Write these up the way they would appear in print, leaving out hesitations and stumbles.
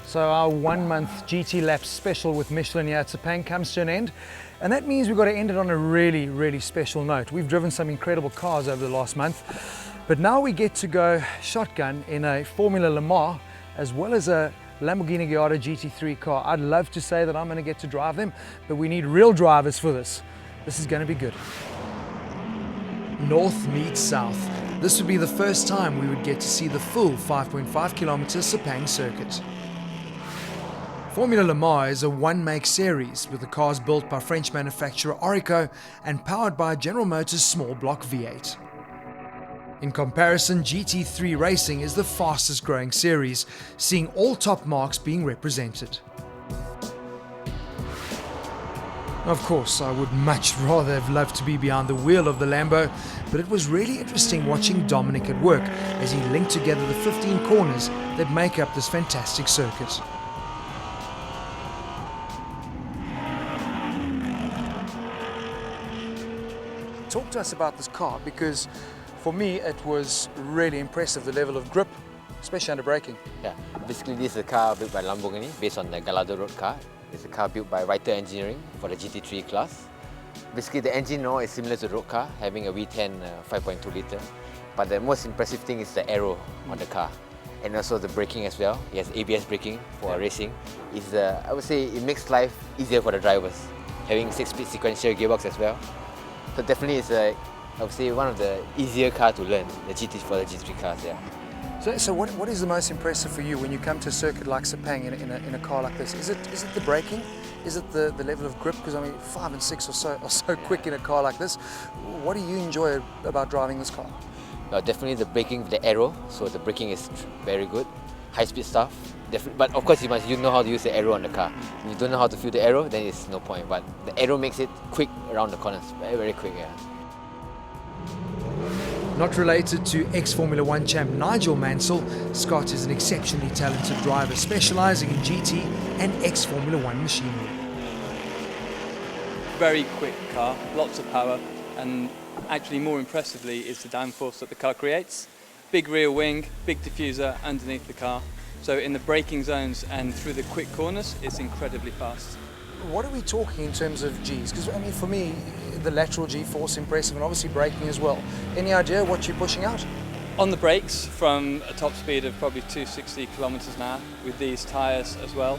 So our 1 month GT Lap special with Michelin here at Sepang comes to an end. And that means we've got to end it on a really, really special note. We've driven some incredible cars over the last month, but now we get to go shotgun in a Formula Le Mans as well as a Lamborghini Gallardo GT3 car. I'd love to say that I'm going to get to drive them, but we need real drivers for this. This is going to be good. North meets south. This would be the first time we would get to see the full 5.5 kilometer Sepang circuit. Formula Le Mans is a one-make series with the cars built by French manufacturer Orico and powered by General Motors small block V8. In comparison, GT3 racing is the fastest growing series, seeing all top marks being represented. Of course, I would much rather have loved to be behind the wheel of the Lambo, but it was really interesting watching Dominic at work as he linked together the 15 corners that make up this fantastic circuit. Talk to us about this car, because for me it was really impressive, the level of grip, especially under braking. Yeah, basically this is a car built by Lamborghini based on the Gallardo road car. It's a car built by Writer Engineering for the GT3 class. Basically the engine now is similar to the road car, having a V10 5.2 litre. But the most impressive thing is the aero on the car. And also the braking as well. It has ABS braking for racing. It's, I would say it makes life easier for the drivers, having 6-speed sequential gearbox as well. So definitely it's I would say one of the easier car to learn, the GT3 cars, yeah. So what is the most impressive for you when you come to a circuit like Sepang in a car like this? Is it the braking? Is it the level of grip? Because I mean 5 and 6 are so quick in a car like this. What do you enjoy about driving this car? Definitely the braking, the aero, so the braking is very good. High-speed stuff, definitely. But of course you know how to use the aero on the car. If you don't know how to feel the aero, then it's no point. But the aero makes it quick around the corners, very, very quick, yeah. Not related to ex-Formula 1 champ Nigel Mansell, Scott is an exceptionally talented driver specialising in GT and ex-Formula 1 machinery. Very quick car, lots of power, and actually more impressively is the downforce that the car creates. Big rear wing, big diffuser underneath the car. So in the braking zones and through the quick corners, it's incredibly fast. What are we talking in terms of Gs? Because I mean, for me, the lateral G-force impressive, and obviously braking as well. Any idea what you're pushing out? On the brakes, from a top speed of probably 260 kilometers an hour, with these tyres as well,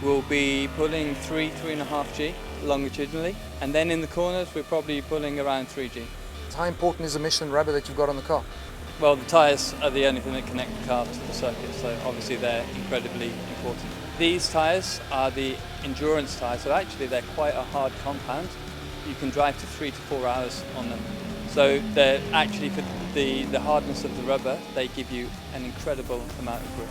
we'll be pulling 3.5 G longitudinally, and then in the corners we're probably pulling around 3 G. How important is the Michelin rubber that you've got on the car? Well, the tyres are the only thing that connect the car to the circuit, so obviously they're incredibly important. These tyres are the endurance tyres, so actually they're quite a hard compound. You can drive to 3 to 4 hours on them. So they're actually, for the hardness of the rubber, they give you an incredible amount of grip.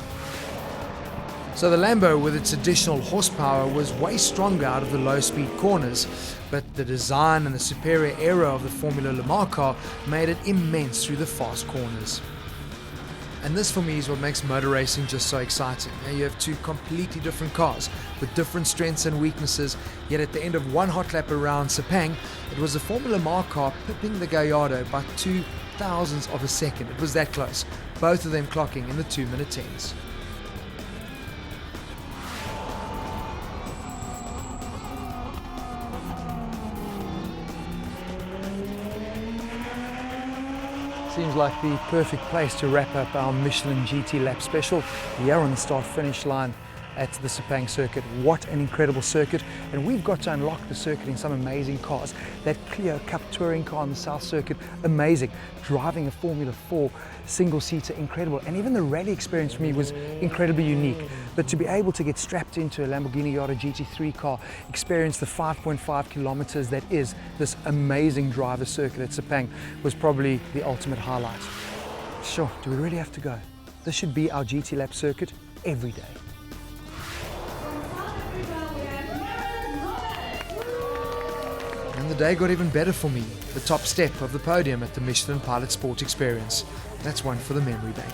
So the Lambo with its additional horsepower was way stronger out of the low-speed corners, but the design and the superior aero of the Formula Le Mans car made it immense through the fast corners. And this for me is what makes motor racing just so exciting. Now you have two completely different cars with different strengths and weaknesses, yet at the end of one hot lap around Sepang, it was the Formula Le Mans car pipping the Gallardo by 0.002 of a second. It was that close, both of them clocking in the 2-minute 10s. Seems like the perfect place to wrap up our Michelin GT Lap special. We are on the start-finish line at the Sepang circuit. What an incredible circuit, and we've got to unlock the circuit in some amazing cars. That Clio Cup touring car on the South Circuit, amazing. Driving a Formula 4 single-seater, incredible. And even the rally experience for me was incredibly unique. But to be able to get strapped into a Lamborghini Gallardo GT3 car, experience the 5.5 kilometers that is this amazing driver circuit at Sepang was probably the ultimate highlight. Sure, do we really have to go? This should be our GT Lap circuit every day. And the day got even better for me. The top step of the podium at the Michelin Pilot Sport Experience. That's one for the memory bank.